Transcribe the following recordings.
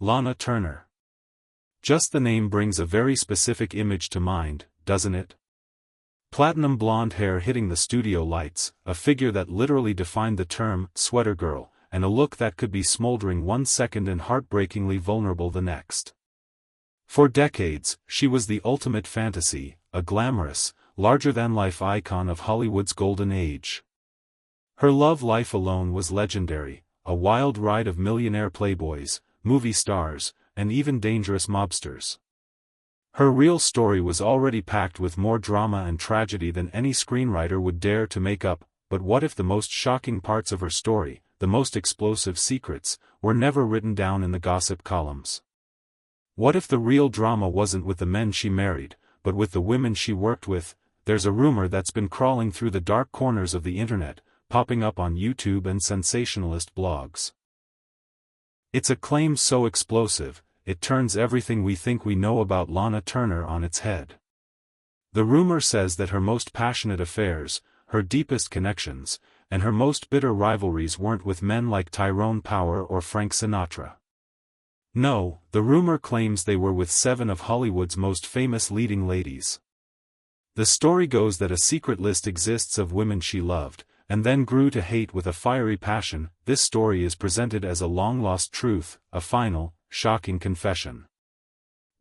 Lana Turner. Just the name brings a very specific image to mind, doesn't it? Platinum blonde hair hitting the studio lights, a figure that literally defined the term sweater girl, and a look that could be smoldering one second and heartbreakingly vulnerable the next. For decades, she was the ultimate fantasy, a glamorous, larger-than-life icon of Hollywood's golden age. Her love life alone was legendary, a wild ride of millionaire playboys, movie stars, and even dangerous mobsters. Her real story was already packed with more drama and tragedy than any screenwriter would dare to make up, but what if the most shocking parts of her story, the most explosive secrets, were never written down in the gossip columns? What if the real drama wasn't with the men she married, but with the women she worked with? There's a rumor that's been crawling through the dark corners of the internet, popping up on YouTube and sensationalist blogs. It's a claim so explosive, it turns everything we think we know about Lana Turner on its head. The rumor says that her most passionate affairs, her deepest connections, and her most bitter rivalries weren't with men like Tyrone Power or Frank Sinatra. No, the rumor claims they were with 7 of Hollywood's most famous leading ladies. The story goes that a secret list exists of women she loved, and then grew to hate with a fiery passion. This story is presented as a long-lost truth, a final, shocking confession.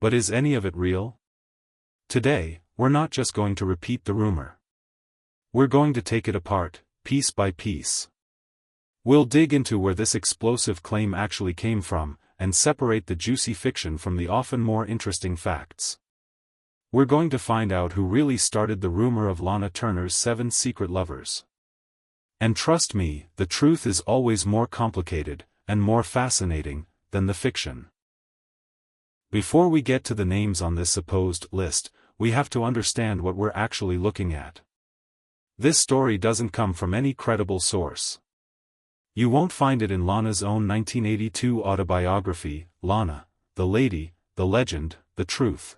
But is any of it real? Today, we're not just going to repeat the rumor. We're going to take it apart, piece by piece. We'll dig into where this explosive claim actually came from, and separate the juicy fiction from the often more interesting facts. We're going to find out who really started the rumor of Lana Turner's 7 secret lovers. And trust me, the truth is always more complicated, and more fascinating, than the fiction. Before we get to the names on this supposed list, we have to understand what we're actually looking at. This story doesn't come from any credible source. You won't find it in Lana's own 1982 autobiography, Lana, the Lady, the Legend, the Truth.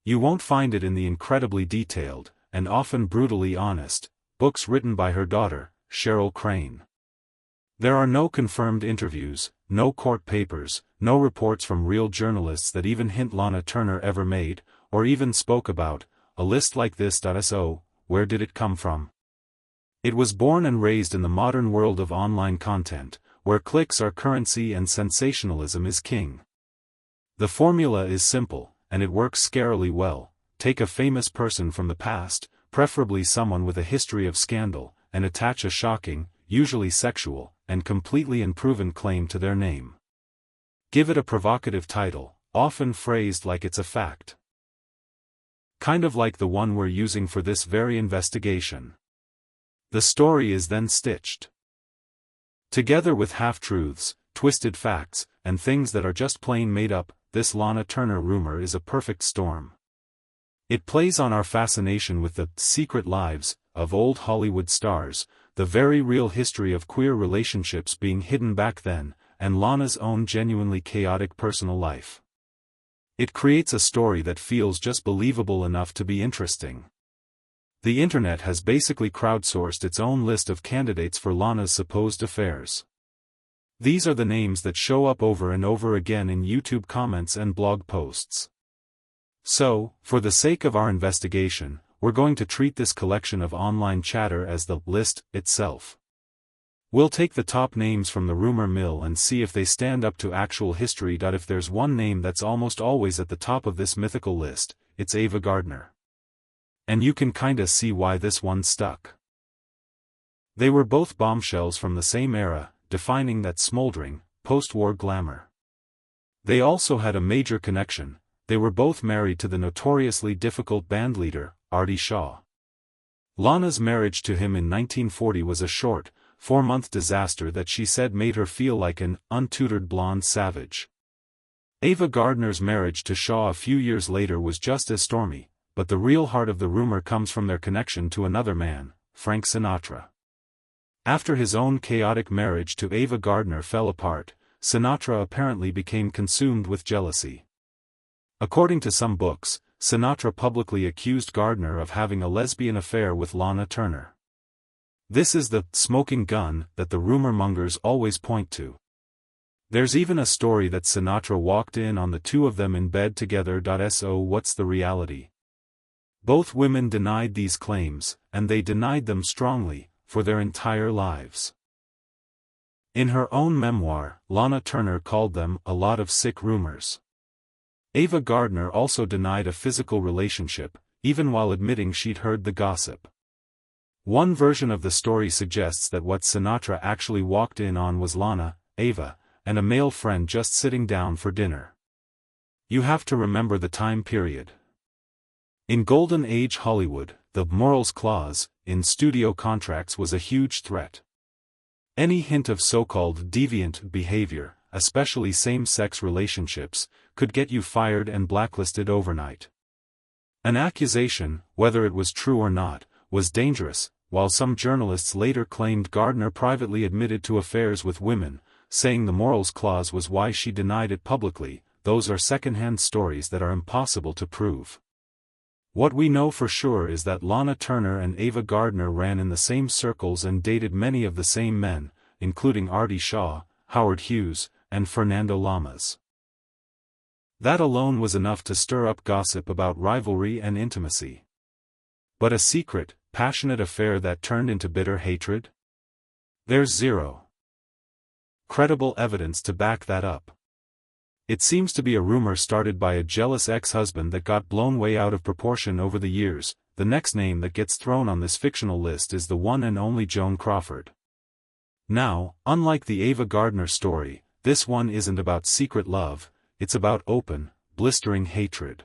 You won't find it in the incredibly detailed, and often brutally honest, books written by her daughter, Cheryl Crane. There are no confirmed interviews, no court papers, no reports from real journalists that even hint Lana Turner ever made, or even spoke about, a list like this. So, where did it come from? It was born and raised in the modern world of online content, where clicks are currency and sensationalism is king. The formula is simple, and it works scarily well. Take a famous person from the past, preferably someone with a history of scandal, and attach a shocking, usually sexual, and completely unproven claim to their name. Give it a provocative title, often phrased like it's a fact. Kind of like the one we're using for this very investigation. The story is then stitched together with half-truths, twisted facts, and things that are just plain made up. This Lana Turner rumor is a perfect storm. It plays on our fascination with the secret lives of old Hollywood stars, the very real history of queer relationships being hidden back then, and Lana's own genuinely chaotic personal life. It creates a story that feels just believable enough to be interesting. The internet has basically crowdsourced its own list of candidates for Lana's supposed affairs. These are the names that show up over and over again in YouTube comments and blog posts. So, for the sake of our investigation, we're going to treat this collection of online chatter as the list itself. We'll take the top names from the rumor mill and see if they stand up to actual history. If there's one name that's almost always at the top of this mythical list, it's Ava Gardner. And you can kinda see why this one stuck. They were both bombshells from the same era, defining that smoldering, post-war glamour. They also had a major connection. They were both married to the notoriously difficult bandleader, Artie Shaw. Lana's marriage to him in 1940 was a short, 4-month disaster that she said made her feel like an untutored blonde savage. Ava Gardner's marriage to Shaw a few years later was just as stormy, but the real heart of the rumor comes from their connection to another man, Frank Sinatra. After his own chaotic marriage to Ava Gardner fell apart, Sinatra apparently became consumed with jealousy. According to some books, Sinatra publicly accused Gardner of having a lesbian affair with Lana Turner. This is the smoking gun that the rumor mongers always point to. There's even a story that Sinatra walked in on the two of them in bed together. So what's the reality? Both women denied these claims, and they denied them strongly, for their entire lives. In her own memoir, Lana Turner called them a lot of sick rumors. Ava Gardner also denied a physical relationship, even while admitting she'd heard the gossip. One version of the story suggests that what Sinatra actually walked in on was Lana, Ava, and a male friend just sitting down for dinner. You have to remember the time period. In Golden Age Hollywood, the morals clause in studio contracts was a huge threat. Any hint of so-called deviant behavior, especially same-sex relationships, could get you fired and blacklisted overnight. An accusation, whether it was true or not, was dangerous, while some journalists later claimed Gardner privately admitted to affairs with women, saying the morals clause was why she denied it publicly. Those are second-hand stories that are impossible to prove. What we know for sure is that Lana Turner and Ava Gardner ran in the same circles and dated many of the same men, including Artie Shaw, Howard Hughes, and Fernando Lamas. That alone was enough to stir up gossip about rivalry and intimacy. But a secret, passionate affair that turned into bitter hatred? There's zero credible evidence to back that up. It seems to be a rumor started by a jealous ex-husband that got blown way out of proportion over the years. The next name that gets thrown on this fictional list is the one and only Joan Crawford. Now, unlike the Ava Gardner story, this one isn't about secret love, it's about open, blistering hatred.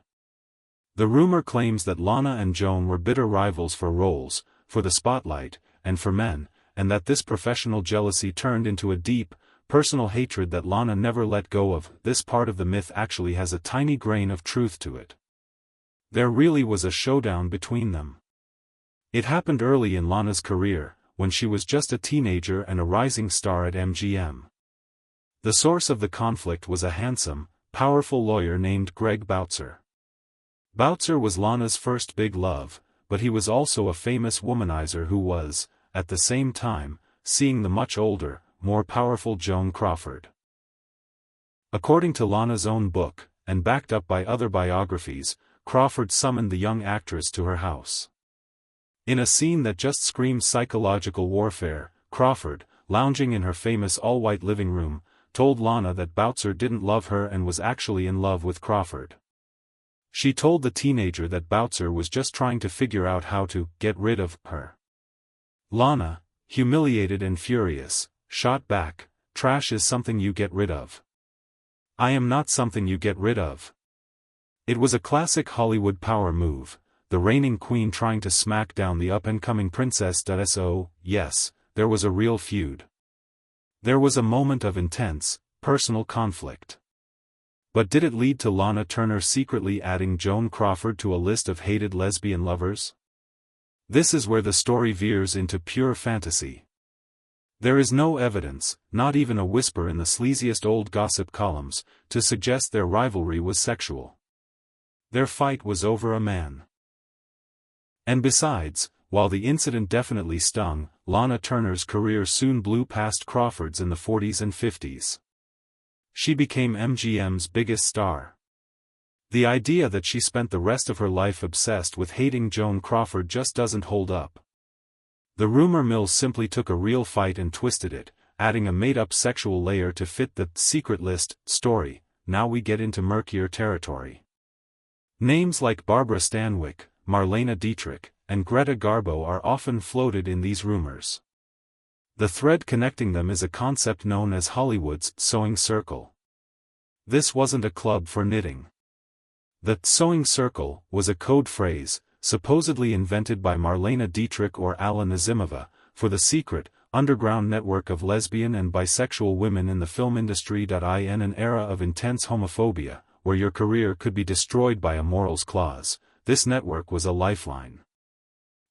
The rumor claims that Lana and Joan were bitter rivals for roles, for the spotlight, and for men, and that this professional jealousy turned into a deep, personal hatred that Lana never let go of. This part of the myth actually has a tiny grain of truth to it. There really was a showdown between them. It happened early in Lana's career, when she was just a teenager and a rising star at MGM. The source of the conflict was a handsome, powerful lawyer named Greg Boutzer. Boutzer was Lana's first big love, but he was also a famous womanizer who was, at the same time, seeing the much older, more powerful Joan Crawford. According to Lana's own book, and backed up by other biographies, Crawford summoned the young actress to her house. In a scene that just screams psychological warfare, Crawford, lounging in her famous all-white living room, told Lana that Boutzer didn't love her and was actually in love with Crawford. She told the teenager that Boutzer was just trying to figure out how to get rid of her. Lana, humiliated and furious, shot back, "Trash is something you get rid of. I am not something you get rid of." It was a classic Hollywood power move, the reigning queen trying to smack down the up-and-coming princess. So, yes, there was a real feud. There was a moment of intense, personal conflict. But did it lead to Lana Turner secretly adding Joan Crawford to a list of hated lesbian lovers? This is where the story veers into pure fantasy. There is no evidence, not even a whisper in the sleaziest old gossip columns, to suggest their rivalry was sexual. Their fight was over a man. And besides, while the incident definitely stung, Lana Turner's career soon blew past Crawford's in the 40s and 50s. She became MGM's biggest star. The idea that she spent the rest of her life obsessed with hating Joan Crawford just doesn't hold up. The rumor mill simply took a real fight and twisted it, adding a made-up sexual layer to fit the secret list story. Now we get into murkier territory. Names like Barbara Stanwyck, Marlene Dietrich, and Greta Garbo are often floated in these rumors. The thread connecting them is a concept known as Hollywood's sewing circle. This wasn't a club for knitting. The sewing circle was a code phrase, supposedly invented by Marlene Dietrich or Alla Nazimova, for the secret, underground network of lesbian and bisexual women in the film industry. In an era of intense homophobia, where your career could be destroyed by a morals clause, this network was a lifeline.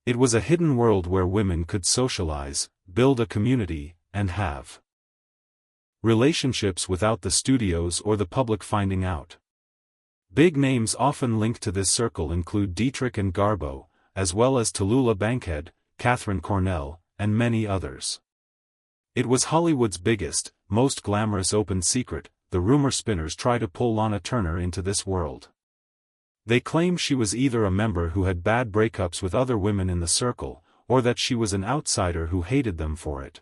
It was a hidden world where women could socialize, build a community, and have relationships without the studios or the public finding out. Big names often linked to this circle include Dietrich and Garbo, as well as Tallulah Bankhead, Catherine Cornell, and many others. It was Hollywood's biggest, most glamorous open secret, the rumor spinners try to pull Lana Turner into this world. They claim she was either a member who had bad breakups with other women in the circle, or that she was an outsider who hated them for it.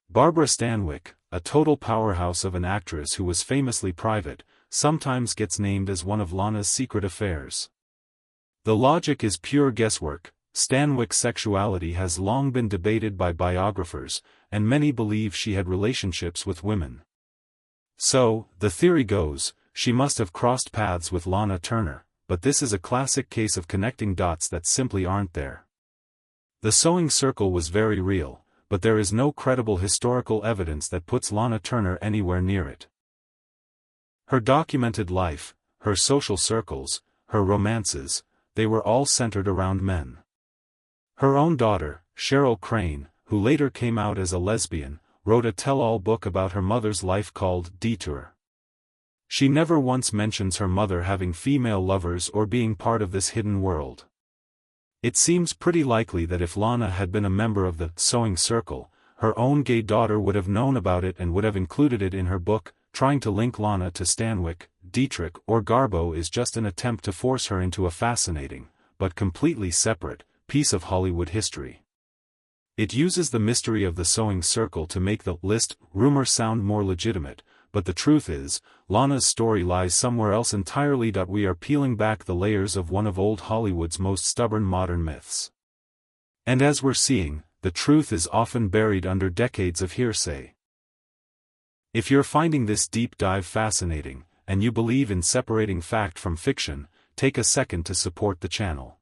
Barbara Stanwyck, a total powerhouse of an actress who was famously private, sometimes gets named as one of Lana's secret affairs. The logic is pure guesswork. Stanwyck's sexuality has long been debated by biographers, and many believe she had relationships with women. So, the theory goes, she must have crossed paths with Lana Turner, but this is a classic case of connecting dots that simply aren't there. The sewing circle was very real, but there is no credible historical evidence that puts Lana Turner anywhere near it. Her documented life, her social circles, her romances, they were all centered around men. Her own daughter, Cheryl Crane, who later came out as a lesbian, wrote a tell-all book about her mother's life called Detour. She never once mentions her mother having female lovers or being part of this hidden world. It seems pretty likely that if Lana had been a member of the sewing circle, her own gay daughter would have known about it and would have included it in her book. Trying to link Lana to Stanwyck, Dietrich, or Garbo is just an attempt to force her into a fascinating, but completely separate, piece of Hollywood history. It uses the mystery of the sewing circle to make the list rumor sound more legitimate, but the truth is, Lana's story lies somewhere else entirely. We are peeling back the layers of one of old Hollywood's most stubborn modern myths. And as we're seeing, the truth is often buried under decades of hearsay. If you're finding this deep dive fascinating, and you believe in separating fact from fiction, take a second to support the channel.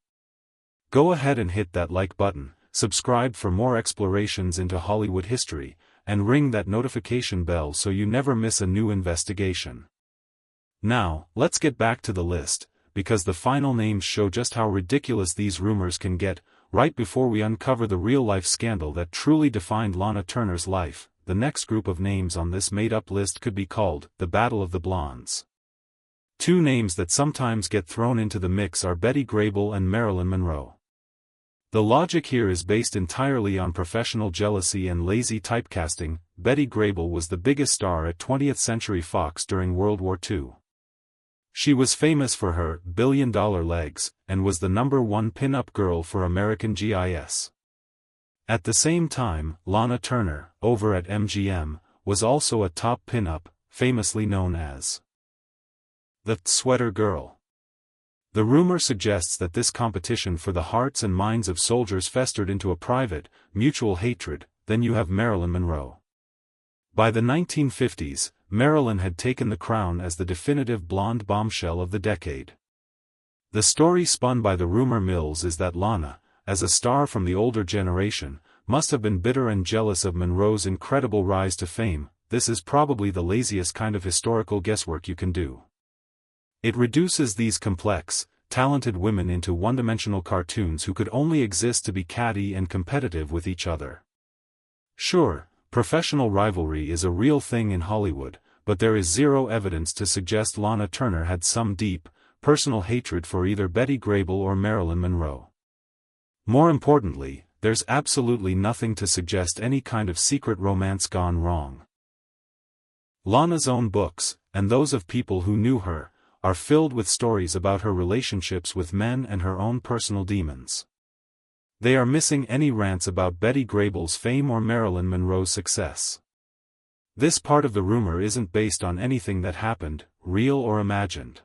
Go ahead and hit that like button, subscribe for more explorations into Hollywood history, and ring that notification bell so you never miss a new investigation. Now, let's get back to the list, because the final names show just how ridiculous these rumors can get. Right before we uncover the real-life scandal that truly defined Lana Turner's life, the next group of names on this made-up list could be called the Battle of the Blondes. Two names that sometimes get thrown into the mix are Betty Grable and Marilyn Monroe. The logic here is based entirely on professional jealousy and lazy typecasting. Betty Grable was the biggest star at 20th Century Fox during World War II. She was famous for her billion-dollar legs, and was the #1 pin-up girl for American GIS. At the same time, Lana Turner, over at MGM, was also a top pin-up, famously known as the Sweater Girl. The rumor suggests that this competition for the hearts and minds of soldiers festered into a private, mutual hatred. Then you have Marilyn Monroe. By the 1950s, Marilyn had taken the crown as the definitive blonde bombshell of the decade. The story spun by the rumor mills is that Lana, as a star from the older generation, must have been bitter and jealous of Monroe's incredible rise to fame. This is probably the laziest kind of historical guesswork you can do. It reduces these complex, talented women into one-dimensional cartoons who could only exist to be catty and competitive with each other. Sure, professional rivalry is a real thing in Hollywood, but there is zero evidence to suggest Lana Turner had some deep, personal hatred for either Betty Grable or Marilyn Monroe. More importantly, there's absolutely nothing to suggest any kind of secret romance gone wrong. Lana's own books, and those of people who knew her, are filled with stories about her relationships with men and her own personal demons. They are missing any rants about Betty Grable's fame or Marilyn Monroe's success. This part of the rumor isn't based on anything that happened, real or imagined.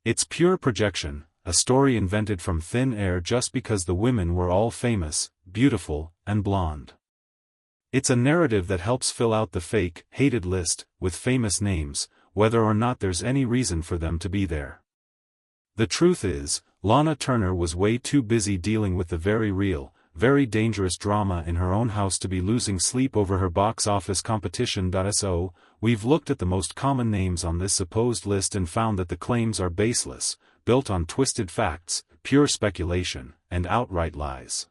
It's pure projection, a story invented from thin air just because the women were all famous, beautiful, and blonde. It's a narrative that helps fill out the fake, hated list, with famous names, whether or not there's any reason for them to be there. The truth is, Lana Turner was way too busy dealing with the very real, very dangerous drama in her own house to be losing sleep over her box office competition. So, we've looked at the most common names on this supposed list and found that the claims are baseless, built on twisted facts, pure speculation, and outright lies.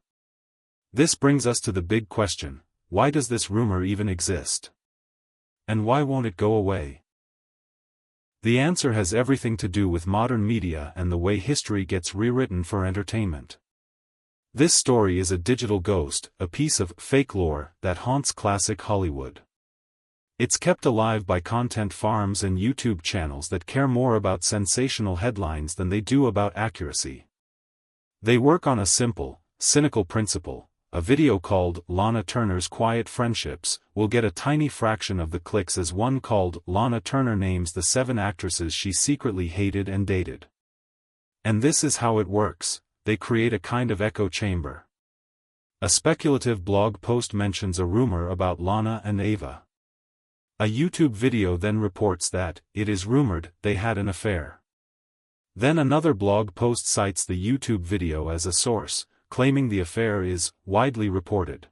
This brings us to the big question: why does this rumor even exist? And why won't it go away? The answer has everything to do with modern media and the way history gets rewritten for entertainment. This story is a digital ghost, a piece of fake lore that haunts classic Hollywood. It's kept alive by content farms and YouTube channels that care more about sensational headlines than they do about accuracy. They work on a simple, cynical principle. A video called Lana Turner's Quiet Friendships will get a tiny fraction of the clicks as one called Lana Turner names the 7 actresses she secretly hated and dated. And this is how it works: they create a kind of echo chamber. A speculative blog post mentions a rumor about Lana and Ava. A YouTube video then reports that it is rumored they had an affair. Then another blog post cites the YouTube video as a source, claiming the affair is widely reported.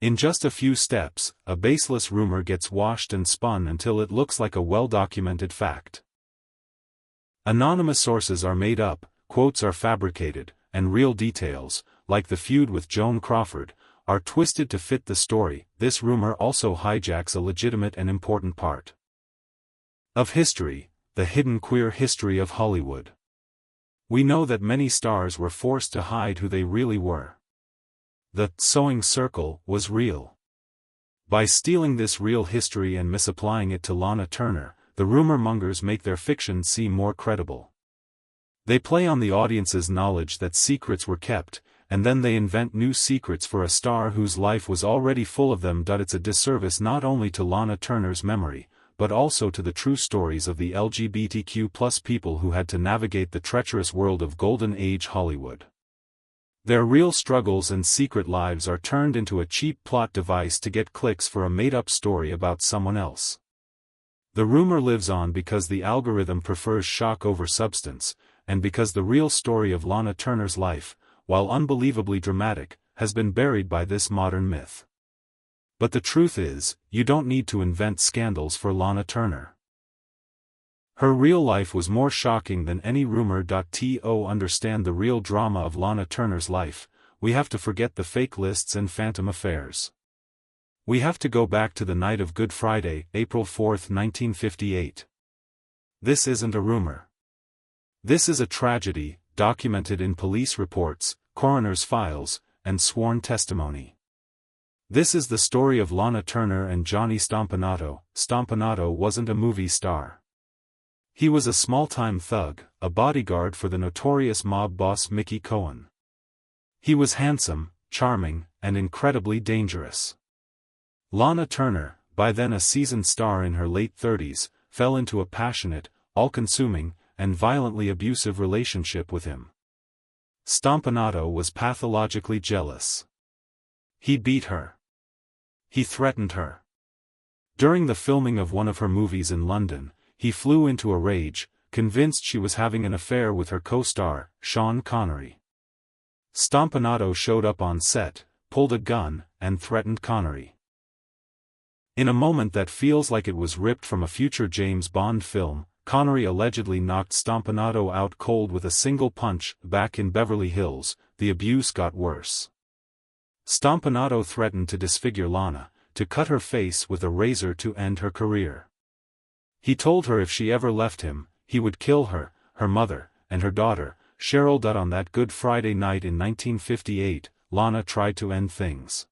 In just a few steps, a baseless rumor gets washed and spun until it looks like a well-documented fact. Anonymous sources are made up, quotes are fabricated, and real details, like the feud with Joan Crawford, are twisted to fit the story. This rumor also hijacks a legitimate and important part of history, the hidden queer history of Hollywood. We know that many stars were forced to hide who they really were. The sewing circle was real. By stealing this real history and misapplying it to Lana Turner, the rumor mongers make their fiction seem more credible. They play on the audience's knowledge that secrets were kept, and then they invent new secrets for a star whose life was already full of them. It's a disservice not only to Lana Turner's memory, but also to the true stories of the LGBTQ+ people who had to navigate the treacherous world of Golden Age Hollywood. Their real struggles and secret lives are turned into a cheap plot device to get clicks for a made-up story about someone else. The rumor lives on because the algorithm prefers shock over substance, and because the real story of Lana Turner's life, while unbelievably dramatic, has been buried by this modern myth. But the truth is, you don't need to invent scandals for Lana Turner. Her real life was more shocking than any rumor. To understand the real drama of Lana Turner's life, we have to forget the fake lists and phantom affairs. We have to go back to the night of Good Friday, April 4, 1958. This isn't a rumor. This is a tragedy, documented in police reports, coroner's files, and sworn testimony. This is the story of Lana Turner and Johnny Stompanato. Stompanato wasn't a movie star. He was a small-time thug, a bodyguard for the notorious mob boss Mickey Cohen. He was handsome, charming, and incredibly dangerous. Lana Turner, by then a seasoned star in her late 30s, fell into a passionate, all-consuming, and violently abusive relationship with him. Stompanato was pathologically jealous. He beat her. He threatened her. During the filming of one of her movies in London, he flew into a rage, convinced she was having an affair with her co-star, Sean Connery. Stompanato showed up on set, pulled a gun, and threatened Connery. In a moment that feels like it was ripped from a future James Bond film, Connery allegedly knocked Stompanato out cold with a single punch. Back in Beverly Hills, the abuse got worse. Stompanato threatened to disfigure Lana, to cut her face with a razor to end her career. He told her if she ever left him, he would kill her, her mother, and her daughter, Cheryl. On that Good Friday night in 1958, Lana tried to end things.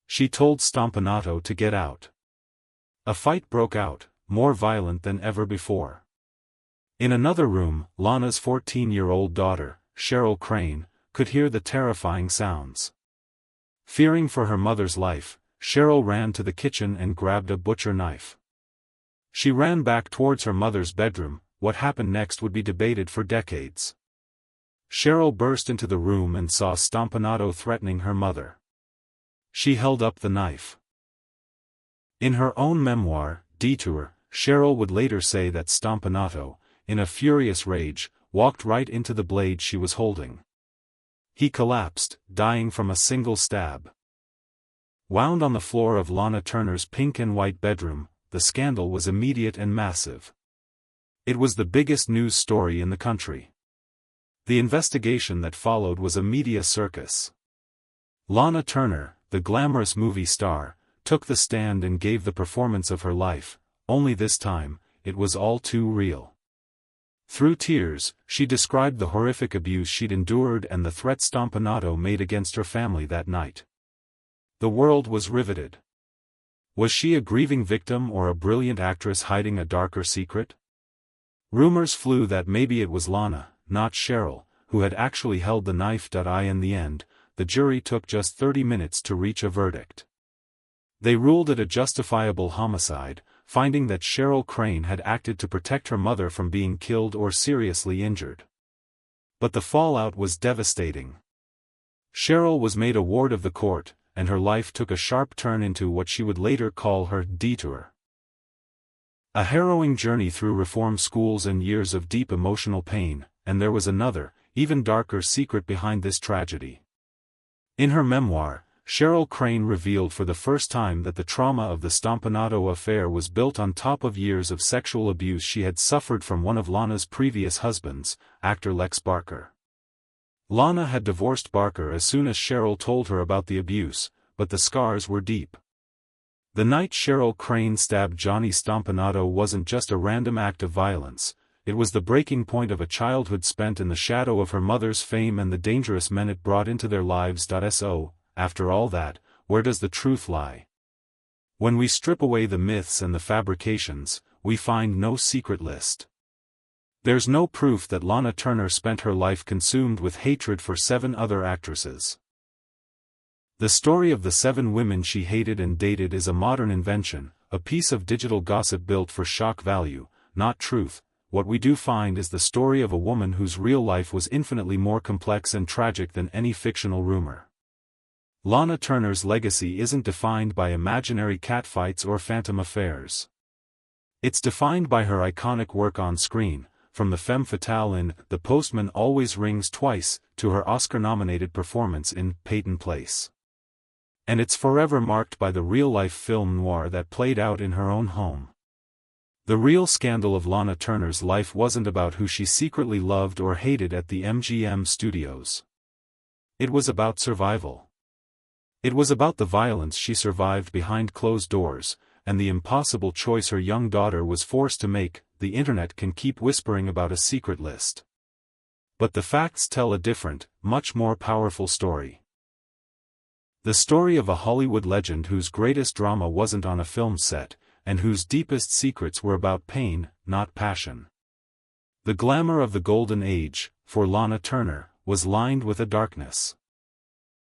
She told Stompanato to get out. A fight broke out, more violent than ever before. In another room, Lana's 14-year-old daughter, Cheryl Crane, could hear the terrifying sounds. Fearing for her mother's life, Cheryl ran to the kitchen and grabbed a butcher knife. She ran back towards her mother's bedroom. What happened next would be debated for decades. Cheryl burst into the room and saw Stompanato threatening her mother. She held up the knife. In her own memoir, Detour, Cheryl would later say that Stompanato, in a furious rage, walked right into the blade she was holding. He collapsed, dying from a single stab. Wound on the floor of Lana Turner's pink and white bedroom, the scandal was immediate and massive. It was the biggest news story in the country. The investigation that followed was a media circus. Lana Turner, the glamorous movie star, took the stand and gave the performance of her life, only this time, it was all too real. Through tears, she described the horrific abuse she'd endured and the threat Stompanato made against her family that night. The world was riveted. Was she a grieving victim or a brilliant actress hiding a darker secret? Rumors flew that maybe it was Lana, not Cheryl, who had actually held the knife. In the end, the jury took just 30 minutes to reach a verdict. They ruled it a justifiable homicide, finding that Cheryl Crane had acted to protect her mother from being killed or seriously injured. But the fallout was devastating. Cheryl was made a ward of the court, and her life took a sharp turn into what she would later call her detour. A harrowing journey through reform schools and years of deep emotional pain, and there was another, even darker secret behind this tragedy. In her memoir, Cheryl Crane revealed for the first time that the trauma of the Stompanato affair was built on top of years of sexual abuse she had suffered from one of Lana's previous husbands, actor Lex Barker. Lana had divorced Barker as soon as Cheryl told her about the abuse, but the scars were deep. The night Cheryl Crane stabbed Johnny Stompanato wasn't just a random act of violence, it was the breaking point of a childhood spent in the shadow of her mother's fame and the dangerous men it brought into their lives. So, after all that, where does the truth lie? When we strip away the myths and the fabrications, we find no secret list. There's no proof that Lana Turner spent her life consumed with hatred for 7 other actresses. The story of the 7 women she hated and dated is a modern invention, a piece of digital gossip built for shock value, not truth. What we do find is the story of a woman whose real life was infinitely more complex and tragic than any fictional rumor. Lana Turner's legacy isn't defined by imaginary catfights or phantom affairs. It's defined by her iconic work on screen, from the femme fatale in The Postman Always Rings Twice to her Oscar-nominated performance in Peyton Place. And it's forever marked by the real-life film noir that played out in her own home. The real scandal of Lana Turner's life wasn't about who she secretly loved or hated at the MGM studios. It was about survival. It was about the violence she survived behind closed doors, and the impossible choice her young daughter was forced to make. The internet can keep whispering about a secret list. But the facts tell a different, much more powerful story. The story of a Hollywood legend whose greatest drama wasn't on a film set, and whose deepest secrets were about pain, not passion. The glamour of the golden age, for Lana Turner, was lined with a darkness.